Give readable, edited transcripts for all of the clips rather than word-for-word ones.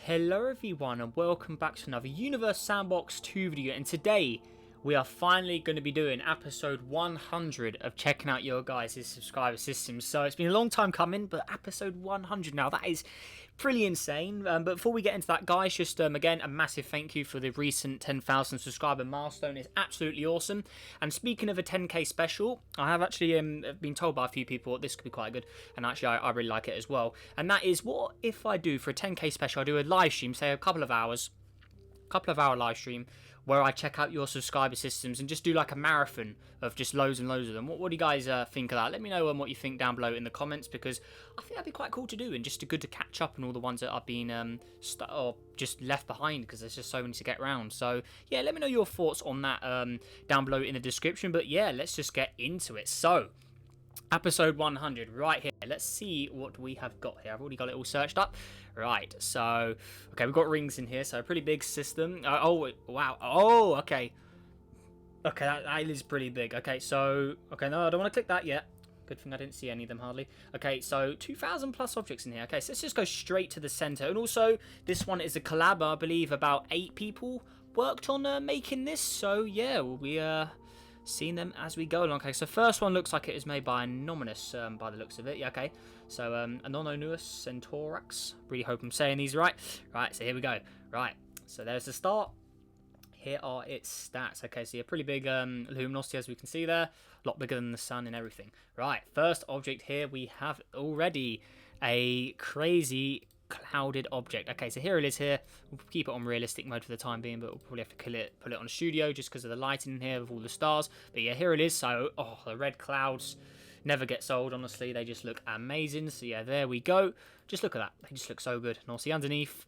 Hello everyone and welcome back to another Universe Sandbox 2 video, and today we are finally going to be doing episode 100 of checking out your guys' subscriber systems. So it's been a long time coming, but episode 100 now, that is pretty insane. But before we get into that, guys, just again a massive thank you for the recent 10,000 subscriber milestone. It's absolutely awesome. And speaking of a 10k special, I have actually been told by a few people that this could be quite good, and actually I really like it as well. And that is, what if I do for a 10k special, I do a live stream, say a couple of hour live stream where I check out your subscriber systems and just do like a marathon of just loads and loads of them. What do you guys think of that? Let me know what you think down below in the comments, because I think that'd be quite cool to do, and just good to catch up on all the ones that I've been or just left behind, because there's just so many to get around. So yeah, let me know your thoughts on that down below in the description. But yeah, let's just get into it. So episode 100 right here. Let's see what we have got here. I've already got it all searched up. Right, so okay, we've got rings in here, so a pretty big system. Oh wow. Oh, okay, that is pretty big. Okay, so okay, no, I don't want to click that yet. Good thing I didn't see any of them hardly. Okay, so 2,000 plus objects in here. Okay, so let's just go straight to the center. And also, this one is a collab. I believe about 8 people worked on making this. So yeah, we'll be seeing them as we go along. Okay, so first one looks like it is made by Anonymous, by the looks of it. Yeah, okay. So Anonymous Centaurox. Really hope I'm saying these right. Right, so here we go. Right, so there's the start. Here are its stats. Okay, so a pretty big luminosity, as we can see there. A lot bigger than the sun and everything. Right, first object here, we have already a crazy clouded object. Okay, so here it is here. We'll keep it on realistic mode for the time being, but we'll probably have to put it on studio just because of the lighting in here with all the stars. But yeah, here it is. So, oh, the red clouds never get sold, honestly. They just look amazing. So yeah, there we go. Just look at that. They just look so good. And also underneath,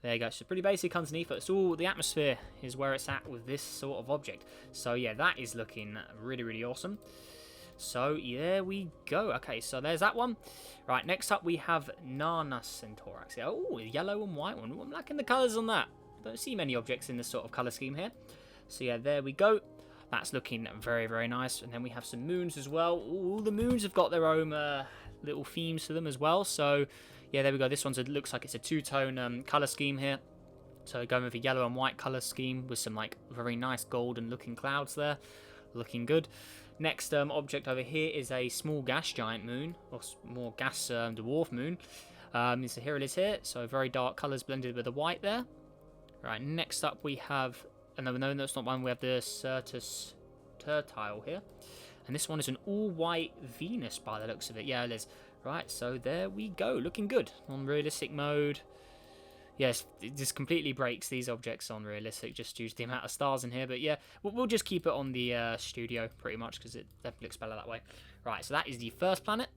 there you go. So pretty basic underneath, but it's all the atmosphere is where it's at with this sort of object. So yeah, that is looking really, really awesome. So yeah, there we go. Okay, so there's that one. Right, next up we have Nana Centaurox. Yeah, oh, yellow and white one. I'm liking the colours on that. Don't see many objects in this sort of colour scheme here. So yeah, there we go. That's looking very, very nice. And then we have some moons as well. All the moons have got their own little themes to them as well. So yeah, there we go. This one looks like it's a two-tone colour scheme here. So going with a yellow and white colour scheme with some like very nice golden looking clouds there. Looking good. Next object over here is a small gas giant moon, or more gas dwarf moon. So here it is here. So very dark colours blended with the white there. Right, next up we have, no, that's not one. We have the Certus Tertile here. And this one is an all-white Venus by the looks of it. Yeah, it is. Right, so there we go. Looking good on realistic mode. Yes, it just completely breaks these objects on realistic just due to the amount of stars in here. But yeah, we'll just keep it on the studio pretty much because it definitely looks better that way. Right, so that is the first planet.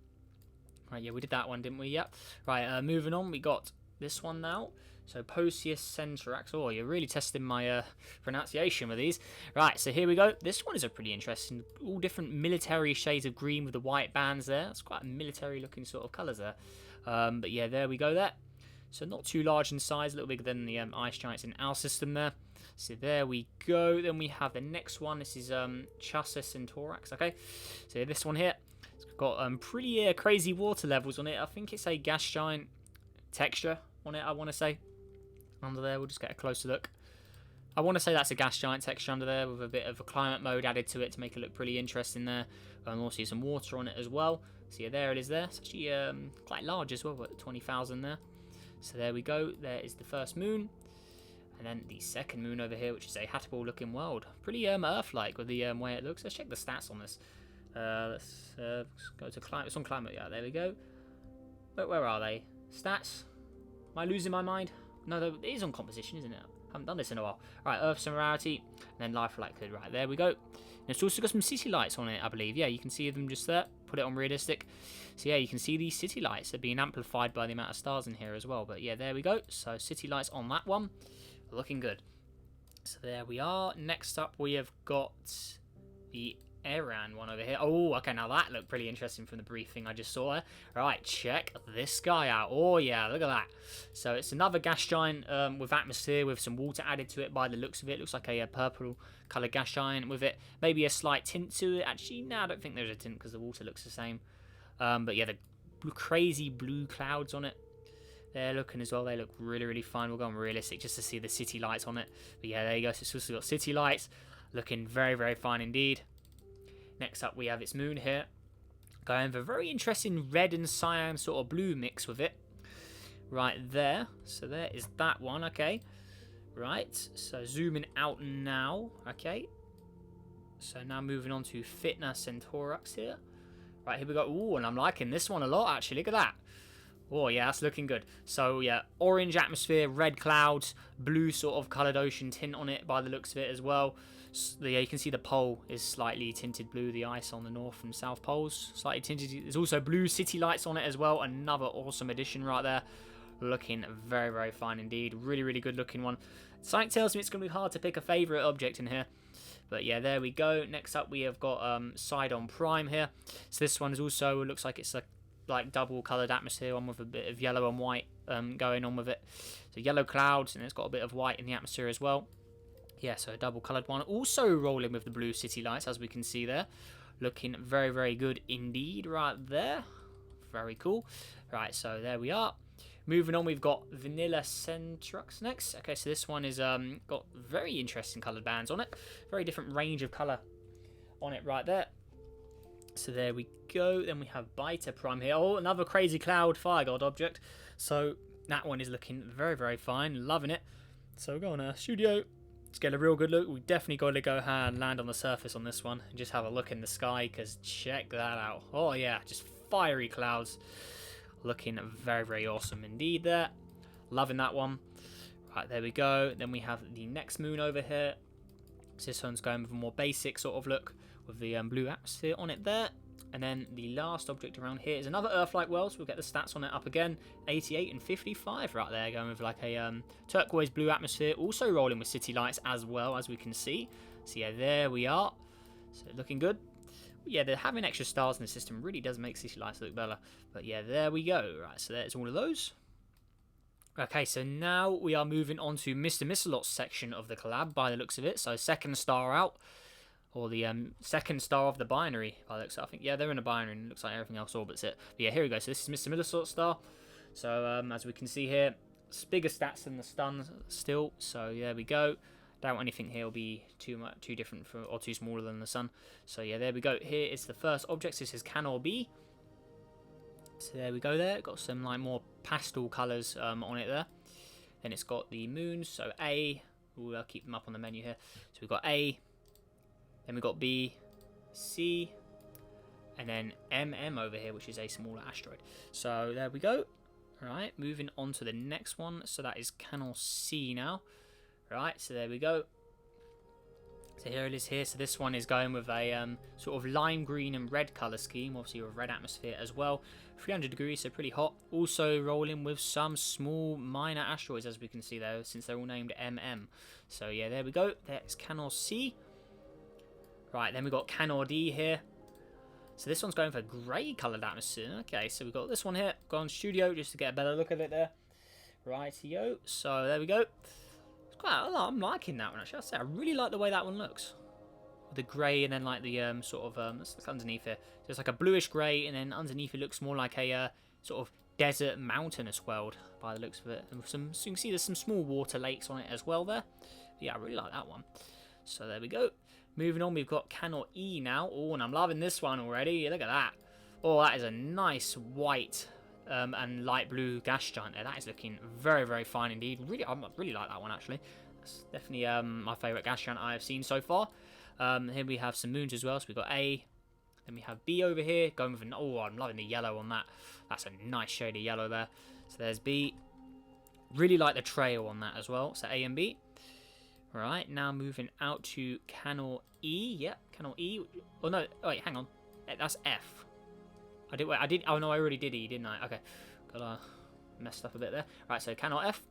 Right, yeah, we did that one, didn't we? Yep. Right, moving on, we got this one now. So Posius Centaurox. Oh, you're really testing my pronunciation with these. Right, so here we go. This one is a pretty interesting, all different military shades of green with the white bands there. It's quite a military looking sort of colours there. But yeah, there we go there. So not too large in size, a little bigger than the ice giants in our system there. So there we go. Then we have the next one. This is Chassa Centaurox. Okay, so this one here, it's got pretty crazy water levels on it. I think it's a gas giant texture on it, I want to say. Under there, we'll just get a closer look. I want to say that's a gas giant texture under there with a bit of a climate mode added to it to make it look pretty interesting there. And also some water on it as well. So yeah, there it is there. It's actually quite large as well, but 20,000 there. So there we go. There is the first moon. And then the second moon over here, which is a Hatterball looking world. Pretty Earth-like with the way it looks. Let's check the stats on this. Let's go to climate. It's on climate. Yeah, there we go. Where are they? Stats? Am I losing my mind? No, it is on composition, isn't it? I haven't done this in a while. Right, Earth similarity, and then life likelihood. Right, there we go. And it's also got some city lights on it, I believe. Yeah, you can see them just there. Put it on realistic. So yeah, you can see these city lights are being amplified by the amount of stars in here as well. But yeah, there we go. So city lights on that one. Looking good. So there we are. Next up, we have got the Aran one over here. Oh, okay, now that looked pretty interesting from the briefing I just saw there. Right, check this guy out. Oh yeah, look at that. So it's another gas giant with atmosphere with some water added to it by the looks of it. Looks like a purple colour gas giant with it. Maybe a slight tint to it. Actually, no, I don't think there's a tint because the water looks the same. But yeah, the crazy blue clouds on it. They're looking as well. They look really, really fine. We'll go on realistic just to see the city lights on it. But yeah, there you go. So it's also got city lights. Looking very, very fine indeed. Next up, we have its moon here. Going for a very interesting red and cyan sort of blue mix with it. Right there. So there is that one. Okay. Right. So zooming out now. Okay. So now moving on to Fitna Centaurus here. Right, here we go. Ooh, and I'm liking this one a lot, actually. Look at that. Oh, yeah, that's looking good. So, yeah, orange atmosphere, red clouds, blue sort of coloured ocean tint on it by the looks of it as well. So, yeah, you can see the pole is slightly tinted blue. The ice on the north and south poles slightly tinted. There's also blue city lights on it as well. Another awesome addition right there. Looking very, very fine indeed. Really, really good looking one. Something tells me it's going to be hard to pick a favourite object in here. But yeah, there we go. Next up, we have got Sidon Prime here. So this one is also, looks like it's a like double coloured atmosphere, one with a bit of yellow and white going on with it. So yellow clouds, and it's got a bit of white in the atmosphere as well. Yeah, so a double coloured one. Also rolling with the blue city lights, as we can see there. Looking very, very good indeed right there. Very cool. Right, so there we are. Moving on, we've got Vanilla Centrux next. Okay, so this one is got very interesting coloured bands on it. Very different range of colour on it right there. So there we go. Then we have Beta Prime here. Oh, another crazy cloud fire god object. So that one is looking very, very fine. Loving it. So we'll go on studio. Let's get a real good look. We definitely got to go and land on the surface on this one and just have a look in the sky, because check that out. Oh yeah, just fiery clouds. Looking very, very awesome indeed there. Loving that one. Right, there we go. Then we have the next moon over here. So this one's going with a more basic sort of look with the blue atmosphere on it there. And then the last object around here is another Earth-like world. So we'll get the stats on it up again. 88 and 55 right there. Going with like a turquoise blue atmosphere. Also rolling with city lights as well, as we can see. So yeah, there we are. So looking good. Yeah, they're having extra stars in the system really does make city lights look better. But yeah, there we go. Right, so there's all of those. Okay, so now we are moving on to Mr. Missalot's section of the collab by the looks of it. So second star out, or the second star of the binary by the looks of it. I think, yeah, they're in a binary and it looks like everything else orbits it. But yeah, here we go. So this is Mr. Missalot's star. So as we can see here, it's bigger stats than the stun still. So yeah, there we go. Don't want anything here will be too different or too smaller than the sun. So yeah, there we go. Here is the first object. This is Canor B. So there we go there. Got some like more pastel colours on it there. Then it's got the moons. So A. Ooh, I'll keep them up on the menu here. So we've got A. Then we've got B, C, and then MM over here, which is a smaller asteroid. So there we go. Alright, moving on to the next one. So that is Canor C now. Right, so there we go. So here it is here. So this one is going with a sort of lime green and red colour scheme. Obviously with red atmosphere as well. 300 degrees, so pretty hot. Also rolling with some small minor asteroids, as we can see there, since they're all named MM. So yeah, there we go. There's Canor C. Right, then we've got Canor D here. So this one's going for grey coloured atmosphere. Okay, so we've got this one here. Go on studio just to get a better look at it there. Rightio. So there we go. I'm liking that one actually. I say I really like the way that one looks. The grey and then like the sort of let's look underneath here. So it's like a bluish grey, and then underneath it looks more like a sort of desert mountainous world by the looks of it. And so you can see there's some small water lakes on it as well there. But yeah, I really like that one. So there we go. Moving on, we've got Canor E now. Oh, and I'm loving this one already. Look at that. Oh, that is a nice white and light blue gas giant there. That is looking very, very fine indeed. Really, I really like that one actually. That's definitely my favourite gas giant I have seen so far. Here we have some moons as well. So we've got A. Then we have B over here. Going with an, oh, I'm loving the yellow on that. That's a nice shade of yellow there. So there's B. Really like the trail on that as well. So A and B. Right, now moving out to Canor E. Yep, Canor E. Oh no, oh, wait, hang on. That's F. Oh no, I already did E, didn't I? Okay, got messed up a bit there. Right, so Canor F.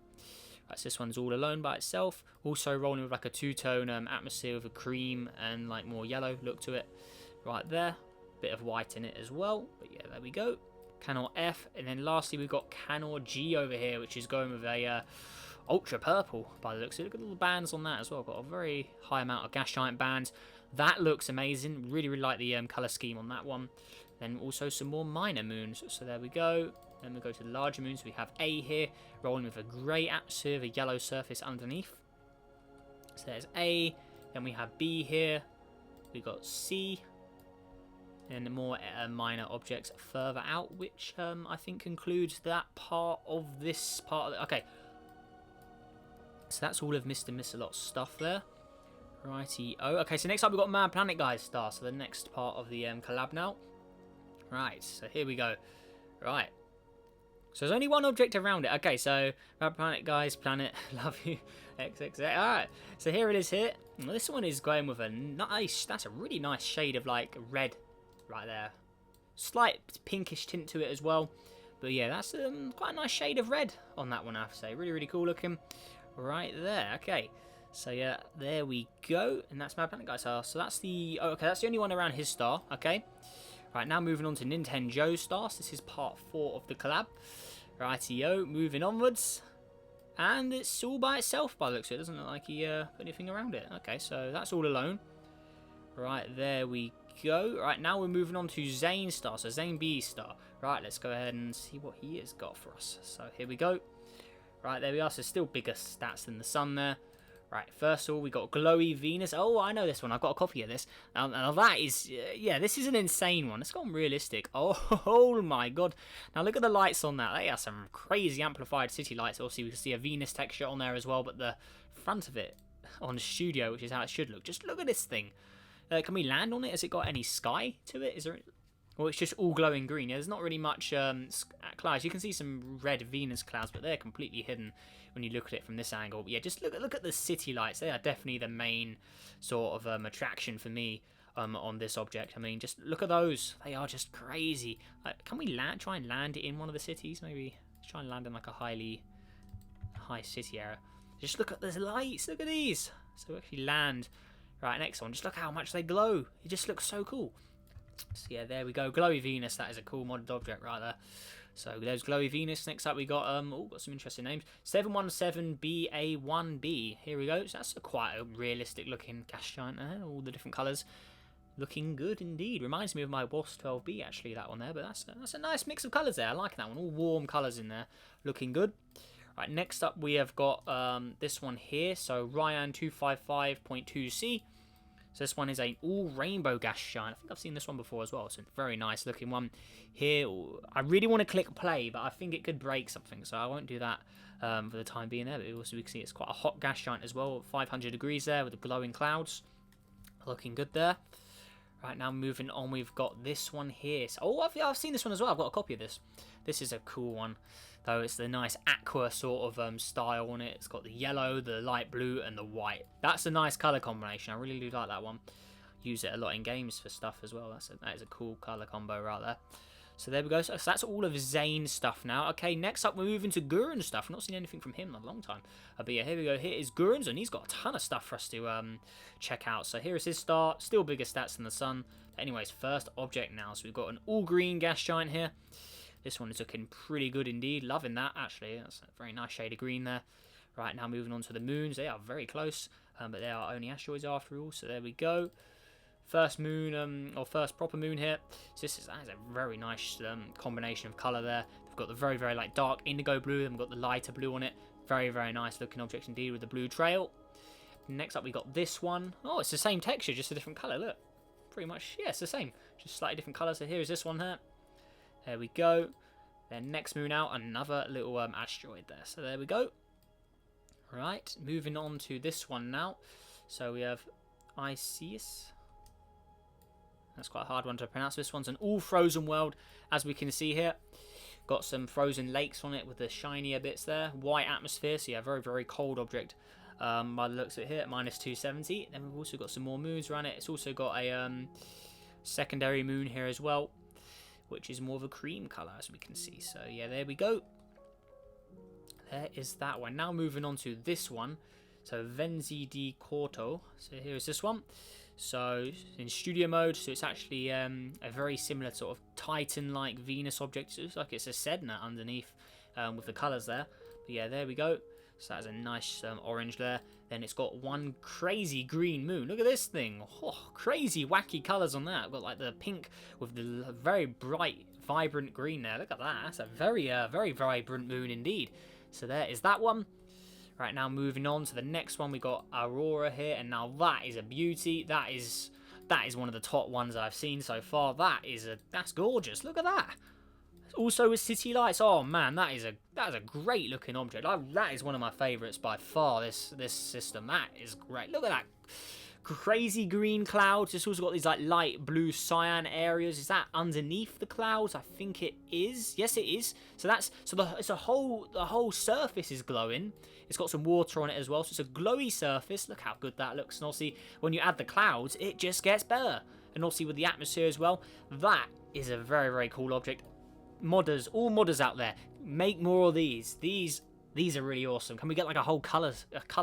Right, so this one's all alone by itself. Also rolling with like a two-tone atmosphere with a cream and like more yellow look to it. Right there, bit of white in it as well. But yeah, there we go. Canor F, and then lastly we've got Canor G over here, which is going with a ultra purple by the looks of it. Look at all the bands on that as well. Got a very high amount of gas giant bands. That looks amazing. Really, really like the colour scheme on that one. Then also some more minor moons. So there we go. Then we go to the larger moons. We have A here, rolling with a grey atmosphere, with a yellow surface underneath. So there's A. Then we have B here. We got C. And the more minor objects further out, which I think concludes that part of this part. Okay. So that's all of Mr. Missalot's stuff there. Righty. Oh, okay. So next up we've got Mad Planet Guys star. So the next part of the collab now. Right. So here we go. Right. So there's only one object around it. Okay. So Mad Planet Guys, planet, love you, XXX. All right. So here it is here. Well, this one is going with a nice. That's a really nice shade of like red, right there. Slight pinkish tint to it as well. But yeah, that's quite a nice shade of red on that one. I have to say, really, really cool looking. Right there. Okay. So yeah, there we go, and that's Mad Planet Guy star. So that's the that's the only one around his star. Okay, right now moving on to Nintenjo's stars. This is part 4 of the collab. Rightio, moving onwards, and it's all by itself by the looks of it. Doesn't look like he put anything around it. Okay, so that's all alone. Right there we go. Right now we're moving on to Zane's star. So Zane B's star. Right, let's go ahead and see what he has got for us. So here we go. Right there we are. So still bigger stats than the sun there. Right, first of all, we got Glowy Venus. Oh, I know this one. I've got a copy of this. Now that is, yeah, this is an insane one. It's gone realistic. Oh my god. Now look at the lights on that. They are some crazy amplified city lights. Also, we can see a Venus texture on there as well, but the front of it on studio, which is how it should look. Just look at this thing. Can we land on it? Has it got any sky to it? Is there... Well, it's just all glowing green. Yeah, there's not really much clouds. You can see some red Venus clouds, but they're completely hidden when you look at it from this angle. But yeah, just look at the city lights. They are definitely the main sort of attraction for me on this object. I mean, just look at those. They are just crazy. Can we try and land it in one of the cities? Maybe try and land in like a high city area. Just look at those lights. Look at these. So we actually land. Right, next one. Just look how much they glow. It just looks so cool. So yeah, there we go. Glowy Venus, that is a cool modded object right there. So there's Glowy Venus. Next up we got got some interesting names. 717BA1B. Here we go. So that's quite a realistic looking gas giant there. All the different colours. Looking good indeed. Reminds me of my WASP 12B actually, that one there. But that's a nice mix of colours there. I like that one. All warm colours in there. Looking good. Right, next up we have got this one here. So Ryan 255.2C. So this one is an all rainbow gas giant. I think I've seen this one before as well. It's a very nice looking one. Here, I really want to click play, but I think it could break something, so I won't do that for the time being there. But also we can see it's quite a hot gas giant as well. 500 degrees there with the glowing clouds. Looking good there. Right, now moving on, we've got this one here. So, I've seen this one as well. I've got a copy of this. This is a cool one, though. It's the nice aqua sort of style on it. It's got the yellow, the light blue, and the white. That's a nice colour combination. I really do like that one. Use it a lot in games for stuff as well. That is a cool colour combo right there. So there we go. So that's all of Zane's stuff now. Okay, next up we're moving to Gurren's stuff. I've not seen anything from him in a long time. But yeah, here we go. Here is Gurren's, and he's got a ton of stuff for us to check out. So here is his start. Still bigger stats than the sun. But anyways, first object now. So we've got an all green gas giant here. This one is looking pretty good indeed. Loving that, actually. That's a very nice shade of green there. Right, now moving on to the moons. They are very close, but they are only asteroids after all. So there we go. First moon, or first proper moon here. So that is a very nice combination of colour there. They've got the very, very like dark indigo blue. Then we've got the lighter blue on it. Very, very nice looking object indeed with the blue trail. Next up, we got this one. Oh, it's the same texture, just a different colour. Look, pretty much, yeah, it's the same. Just slightly different colour. So here is this one here. There we go. Then next moon out, another little asteroid there. So there we go. Right, moving on to this one now. So we have Isis. That's quite a hard one to pronounce. This one's an all frozen world, as we can see here. Got some frozen lakes on it with the shinier bits there. White atmosphere, so yeah, very, very cold object. By the looks of it here, at minus 270. Then we've also got some more moons around it. It's also got a secondary moon here as well, which is more of a cream colour, as we can see. So yeah, there we go. There is that one. Now moving on to this one. So Venzi di Corto. So here is this one. So in studio mode, so it's actually a very similar sort of Titan-like Venus object. It looks like it's a Sedna underneath with the colours there. But yeah, there we go. So that's a nice orange there. Then it's got one crazy green moon. Look at this thing. Oh, crazy wacky colours on that. I've got like the pink with the very bright vibrant green there. Look at that. That's a very, very vibrant moon indeed. So there is that one. Right, now moving on to the next one, we got Aurora here, and now that is a beauty. That is one of the top ones I've seen so far. That's gorgeous. Look at that. Also with city lights. Oh man, that is a great looking object. That is one of my favourites by far. This system, that is great. Look at that. Crazy green clouds. It's also got these like light blue cyan areas. Is that underneath the clouds? I think it is. Yes, it is. So the whole surface is glowing. It's got some water on it as well. So it's a glowy surface. Look how good that looks. And obviously, when you add the clouds, it just gets better. And obviously with the atmosphere as well, that is a very, very cool object. Modders, all modders out there, make more of these. These are really awesome. Can we get like a whole color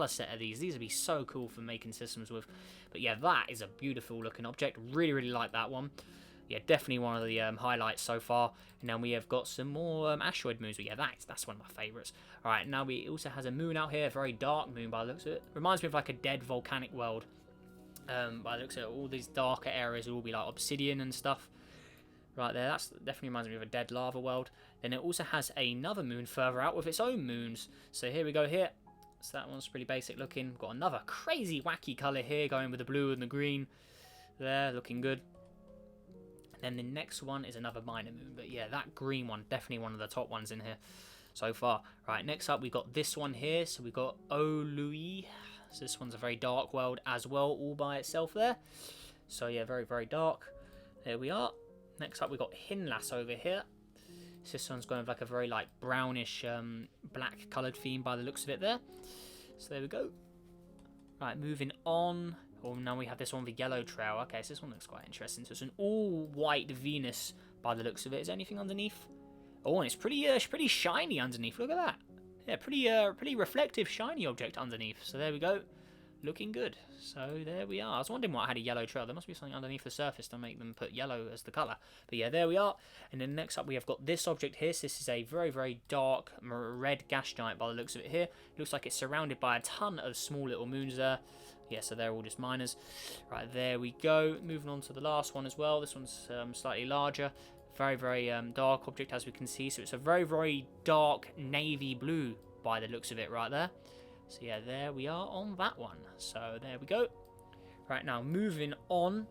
set of these? These would be so cool for making systems with. But yeah, that is a beautiful looking object. Really, really like that one. Yeah, definitely one of the highlights so far. And then we have got some more asteroid moons. But yeah, that's one of my favourites. All right, now it also has a moon out here, a very dark moon by the looks of it. Reminds me of like a dead volcanic world. By the looks of it, all these darker areas will all be like obsidian and stuff. Right there, that's definitely reminds me of a dead lava world. Then it also has another moon further out with its own moons. So here we go here. So that one's pretty basic looking. Got another crazy wacky colour here going with the blue and the green. There, looking good. And then the next one is another minor moon. But yeah, that green one, definitely one of the top ones in here so far. Right, next up we got this one here. So we got Oului. So this one's a very dark world as well, all by itself there. So yeah, very, very dark. There we are. Next up, we got Hinlas over here. So this one's going with like a very like brownish, black coloured theme by the looks of it there. So there we go. Right, moving on. Oh, now we have this one, the Yellow Trail. Okay, so this one looks quite interesting. So it's an all-white Venus by the looks of it. Is there anything underneath? Oh, and it's pretty shiny underneath. Look at that. Yeah, pretty reflective, shiny object underneath. So there we go. Looking good. So there we are. I was wondering why I had a yellow trail. There must be something underneath the surface to make them put yellow as the colour. But yeah, there we are. And then next up we have got this object here. So this is a very, very dark red gas giant by the looks of it here. It looks like it's surrounded by a ton of small little moons there. Yeah, so they're all just minors. Right, there we go. Moving on to the last one as well. This one's slightly larger. Very, very dark object as we can see. So it's a very, very dark navy blue by the looks of it right there. So yeah, there we are on that one. So there we go. Right, now moving on.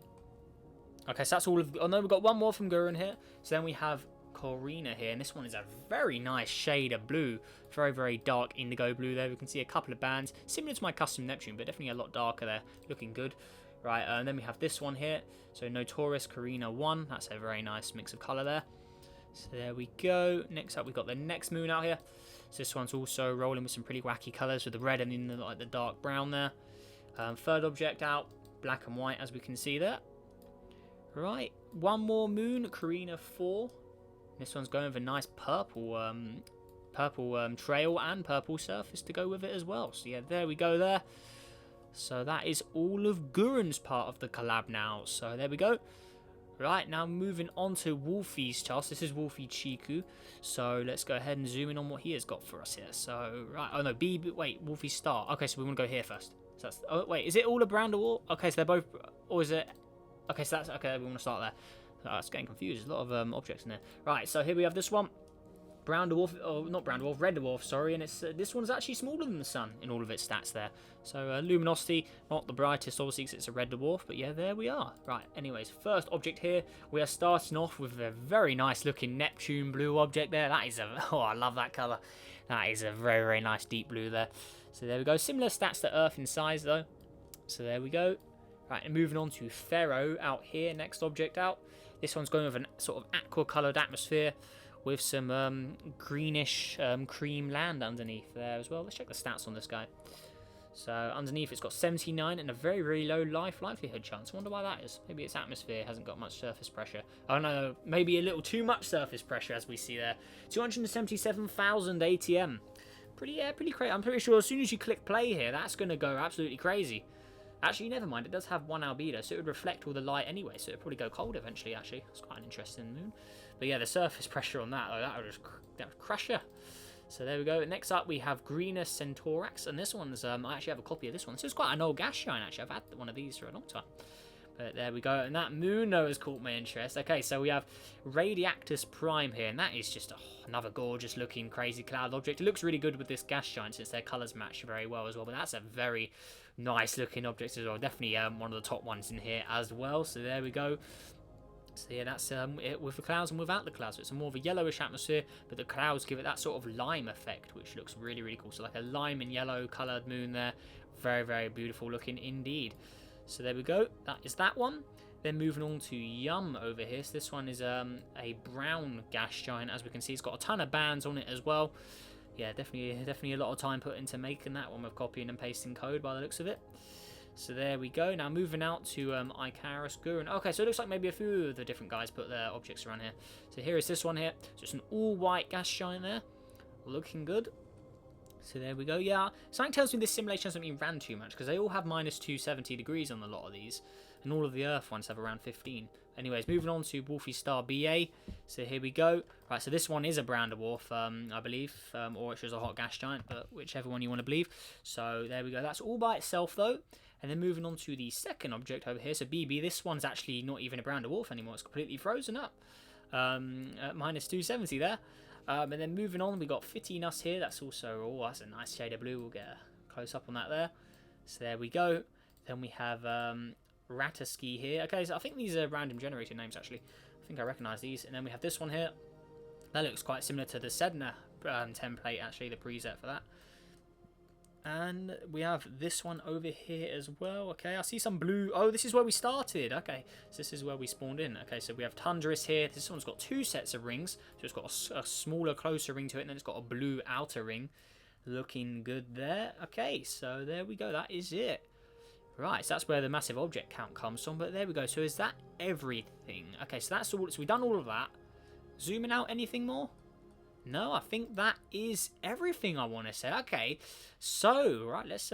Okay, so that's all of... Oh no, we've got one more from Gurren here. So then we have Corina here. And this one is a very nice shade of blue. Very, very dark indigo blue there. We can see a couple of bands. Similar to my custom Neptune, but definitely a lot darker there. Looking good. Right, and then we have this one here. So Notorious Corina 1. That's a very nice mix of colour there. So there we go. Next up, we've got the next moon out here. So this one's also rolling with some pretty wacky colours with the red and then like the dark brown there. Third object out, black and white as we can see there. Right, one more moon, Carina 4. This one's going with a nice purple trail and purple surface to go with it as well. So yeah, there we go there. So that is all of Gurren's part of the collab now. So there we go. Right, now moving on to Wolfie's task. This is Wolfie Chiku. So let's go ahead and zoom in on what he has got for us here. So, right, oh no, wait, Wolfie Star. Okay, so we want to go here first. So that's, oh wait, is it all a brand or? Okay, so they're both, or is it? Okay, so that's, okay, we want to start there. Oh, it's getting confused. There's a lot of objects in there. Right, so here we have this one. Brown dwarf, oh, not brown dwarf, red dwarf, sorry, and it's this one's actually smaller than the sun in all of its stats there. So luminosity, not the brightest, obviously, because it's a red dwarf, but yeah, there we are. Right, anyways, first object here, we are starting off with a very nice looking Neptune blue object there. That is a, oh, I love that colour. That is a very, very nice deep blue there. So there we go. Similar stats to Earth in size, though. So there we go. Right, and moving on to Pharaoh out here, next object out. This one's going with a sort of aqua-coloured atmosphere, with some greenish cream land underneath there as well. Let's check the stats on this guy. So underneath it's got 79 and a very, very low likelihood chance. I wonder why that is. Maybe its atmosphere hasn't got much surface pressure. Oh no, maybe a little too much surface pressure as we see there. 277,000 ATM. Pretty crazy. I'm pretty sure as soon as you click play here, that's going to go absolutely crazy. Actually, never mind. It does have one albedo, so it would reflect all the light anyway, so it would probably go cold eventually, actually. It's quite an interesting moon. But yeah, the surface pressure on that, though, that would crush you. So there we go. Next up, we have Greener Centaurex, and this one's, I actually have a copy of this one. This is quite an old gas giant, actually. I've had one of these for a long time. But there we go. And that moon, though, has caught my interest. Okay, so we have Radiactus Prime here. And that is just another gorgeous looking crazy cloud object. It looks really good with this gas giant since their colours match very well as well. But that's a very nice looking object as well. Definitely one of the top ones in here as well. So there we go. So yeah, that's it with the clouds and without the clouds. So it's a more of a yellowish atmosphere, but the clouds give it that sort of lime effect, which looks really, really cool. So like a lime and yellow coloured moon there. Very, very beautiful looking indeed. So there we go. That is that one. Then moving on to Yum over here. So this one is a brown gas giant. As we can see, it's got a ton of bands on it as well. Yeah, definitely a lot of time put into making that one with copying and pasting code by the looks of it. So there we go. Now moving out to Icarus Gurren. Okay, so it looks like maybe a few of the different guys put their objects around here. So here is this one here. So it's an all-white gas giant there. Looking good. So there we go. Yeah, something tells me this simulation hasn't been ran too much because they all have minus 270 degrees on a lot of these. And all of the Earth ones have around 15. Anyways, moving on to Wolfie Star BA. So here we go. Right, so this one is a brown dwarf, I believe. Or it's just a hot gas giant, but whichever one you want to believe. So there we go. That's all by itself, though. And then moving on to the second object over here. So BB, this one's actually not even a brown dwarf anymore. It's completely frozen up. At minus 270 there. And then moving on, we got Fittinus here. That's also, that's a nice shade of blue. We'll get a close up on that there. So there we go. Then we have Rataski here. Okay, so I think these are random generated names, actually. I think I recognise these. And then we have this one here. That looks quite similar to the Sedna template, actually, the preset for that. And we have this one over here as well. Okay, I see some blue. Oh, this is where we started. Okay, so this is where we spawned in. Okay, so we have Tundris here. This one's got two sets of rings. So it's got a smaller, closer ring to it, and then it's got a blue outer ring. Looking good there. Okay, so there we go. That is it. Right, so that's where the massive object count comes from. But there we go. So is that everything? Okay, so that's all. So we've done all of that. Zooming out, anything more? No, I think that is everything I want to say. Okay, so, right, let's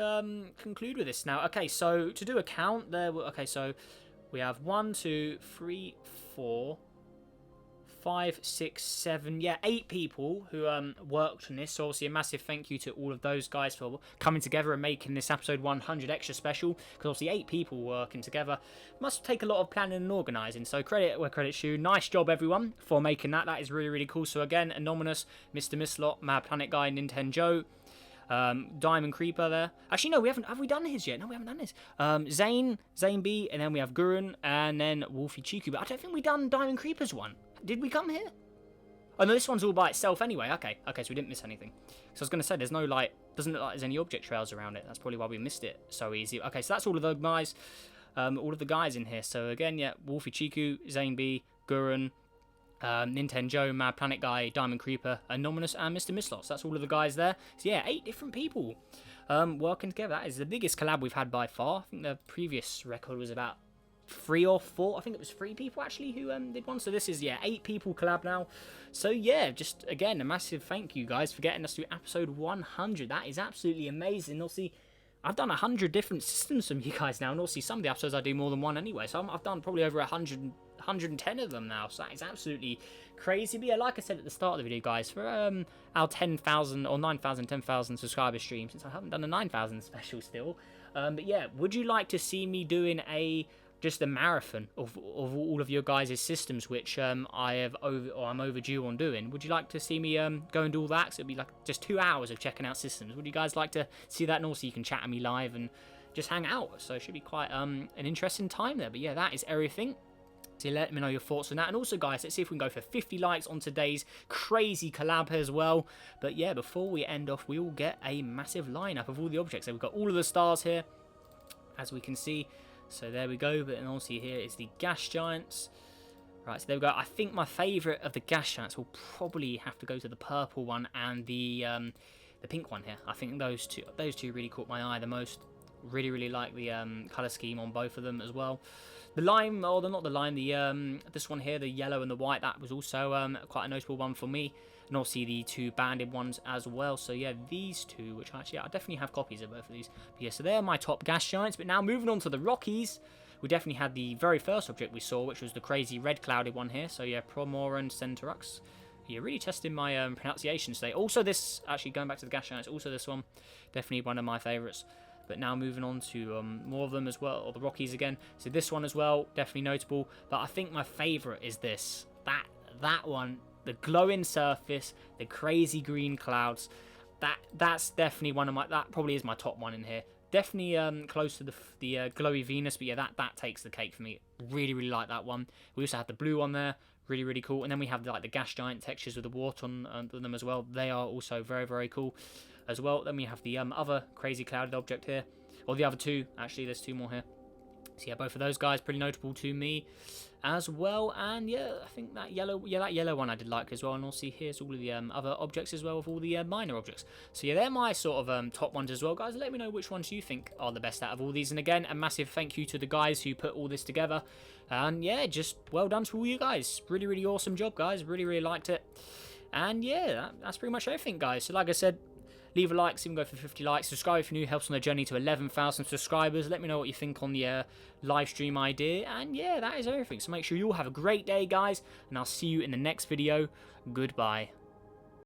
conclude with this now. Okay, so to do a count there, okay, so we have 1, 2, 3, 4, 5, 6, 7, yeah, 8 people who worked on this. So obviously a massive thank you to all of those guys for coming together and making this episode 100 extra special, because obviously 8 people working together must take a lot of planning and organising. So credit where credit's due. Nice job everyone for making that. That is really, really cool. So again, Anonymous, Mr. Mislot, Mad Planet Guy, Nintendo, Diamond Creeper there. Actually, no, we haven't. Have we done his yet? No, we haven't done his. Zane B, and then we have Gurren, and then Wolfie Chiku. But I don't think we done Diamond Creeper's one. Did we come here? Oh no, this one's all by itself anyway. Okay, so we didn't miss anything. So I was going to say, there's no, like, doesn't look like there's any object trails around it. That's probably why we missed it so easy. Okay, so that's all of the guys in here. So again, yeah, Wolfie Chiku, Zane B, Gurren, Nintendo, Mad Planet Guy, Diamond Creeper, Anonymous, and Mr. Mislos. That's all of the guys there. So yeah, 8 different people working together. That is the biggest collab we've had by far. I think the previous record was about 3 or 4. I think it was 3 people actually who did one. So this is, yeah, 8 people collab now. So yeah, just again a massive thank you guys for getting us to episode 100. That is absolutely amazing. Obviously, I've done 100 different systems from you guys now, and obviously some of the episodes I do more than one anyway. So I've done probably over 110 of them now. So that is absolutely crazy. But yeah, like I said at the start of the video, guys, for our 10,000 or 9,000, 10,000 subscriber stream, since I haven't done a 9,000 special still. But yeah, would you like to see me doing just a marathon of all of your guys' systems, which I'm overdue on doing? Would you like to see me go and do all that? So it'd be like just 2 hours of checking out systems. Would you guys like to see that? And also you can chat at me live and just hang out. So it should be quite an interesting time there. But yeah, that is everything. So let me know your thoughts on that. And also, guys, let's see if we can go for 50 likes on today's crazy collab as well. But yeah, before we end off, we will get a massive lineup of all the objects. So we've got all of the stars here, as we can see. So there we go. But then also here is the gas giants. Right, so there we go. I think my favourite of the gas giants will probably have to go to the purple one and the pink one here. I think those two really caught my eye the most. Really like the colour scheme on both of them as well. The lime, or not the lime, this one here, the yellow and the white, that was also quite a notable one for me. And obviously the 2 banded ones as well. So yeah, these 2, which actually I definitely have copies of both of these. But yeah, so they're my top gas giants. But now moving on to the Rockies, we definitely had the very first object we saw, which was the crazy red clouded one here. So yeah, Promoran Centorux. You're really testing my pronunciations today. Also this, actually going back to the gas giants, also this one, definitely one of my favourites. but now moving on to more of them as well, or the Rockies again. So this one as well, definitely notable. But I think my favourite is this. That one, the glowing surface, the crazy green clouds. That's definitely one of my, that probably is my top one in here. Definitely close to the glowy Venus, but yeah, that takes the cake for me. Really, really like that one. We also have the blue one there, really, really cool. And then we have like the gas giant textures with the water on them as well. They are also very, very cool as well. Then we have the other crazy clouded object here, or the other two. Actually, there's two more here. So yeah, both of those guys pretty notable to me as well. And yeah, I think that yellow one I did like as well. And also here's all of the other objects as well, with all the minor objects. So yeah, they're my sort of top ones as well, guys. Let me know which ones you think are the best out of all these. And again, a massive thank you to the guys who put all this together. And yeah, just well done to all you guys. Really, really awesome job, guys. Really, really liked it. And yeah, that's pretty much everything, guys. So like I said, leave a like, see if we can go for 50 likes. Subscribe if you're new, helps on the journey to 11,000 subscribers. Let me know what you think on the live stream idea. And yeah, that is everything. So make sure you all have a great day, guys. And I'll see you in the next video. Goodbye.